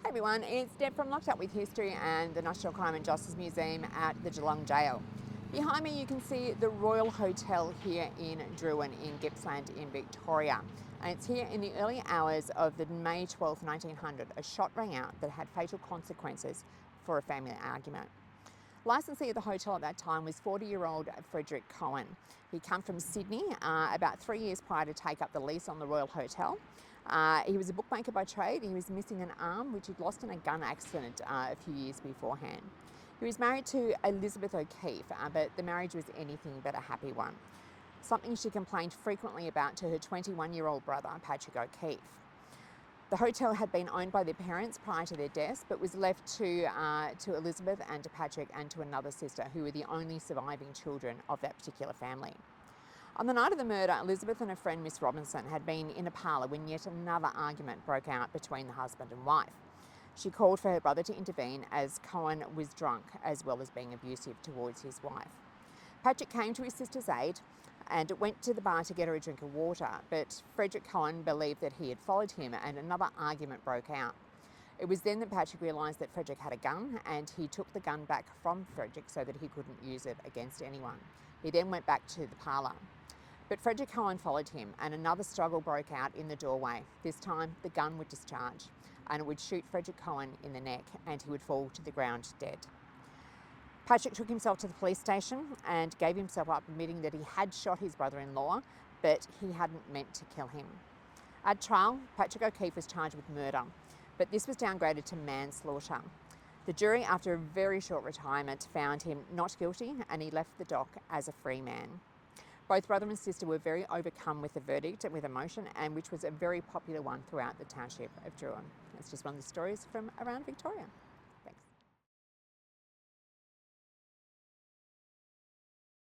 Hey everyone, it's Deb from Locked Up with History and the National Crime and Justice Museum at the Geelong Jail. Behind me you can see the Royal Hotel here in Drouin in Gippsland in Victoria. And it's here in the early hours of the May 12, 1900, a shot rang out that had fatal consequences for a family argument. Licensee at the hotel at that time was 40-year-old Frederick Cohen. He came from Sydney about 3 years prior to take up the lease on the Royal Hotel. He was a bookmaker by trade. He was missing an arm, which he'd lost in a gun accident a few years beforehand. He was married to Elizabeth O'Keefe, but the marriage was anything but a happy one. Something she complained frequently about to her 21-year-old brother, Patrick O'Keefe. The hotel had been owned by their parents prior to their deaths, but was left to Elizabeth and to Patrick and to another sister, who were the only surviving children of that particular family. On the night of the murder, Elizabeth and her friend Miss Robinson had been in a parlour when yet another argument broke out between the husband and wife. She called for her brother to intervene as Cohen was drunk as well as being abusive towards his wife. Patrick came to his sister's aid and went to the bar to get her a drink of water, but Frederick Cohen believed that he had followed him and another argument broke out. It was then that Patrick realised that Frederick had a gun and he took the gun back from Frederick so that he couldn't use it against anyone. He then went back to the parlour. But Frederick Cohen followed him and another struggle broke out in the doorway. This time the gun would discharge and it would shoot Frederick Cohen in the neck and he would fall to the ground dead. Patrick took himself to the police station and gave himself up, admitting that he had shot his brother-in-law, but he hadn't meant to kill him. At trial, Patrick O'Keefe was charged with murder, but this was downgraded to manslaughter. The jury, after a very short retirement, found him not guilty and he left the dock as a free man. Both brother and sister were very overcome with the verdict and with emotion, and which was a very popular one throughout the township of Drouin. That's just one of the stories from around Victoria.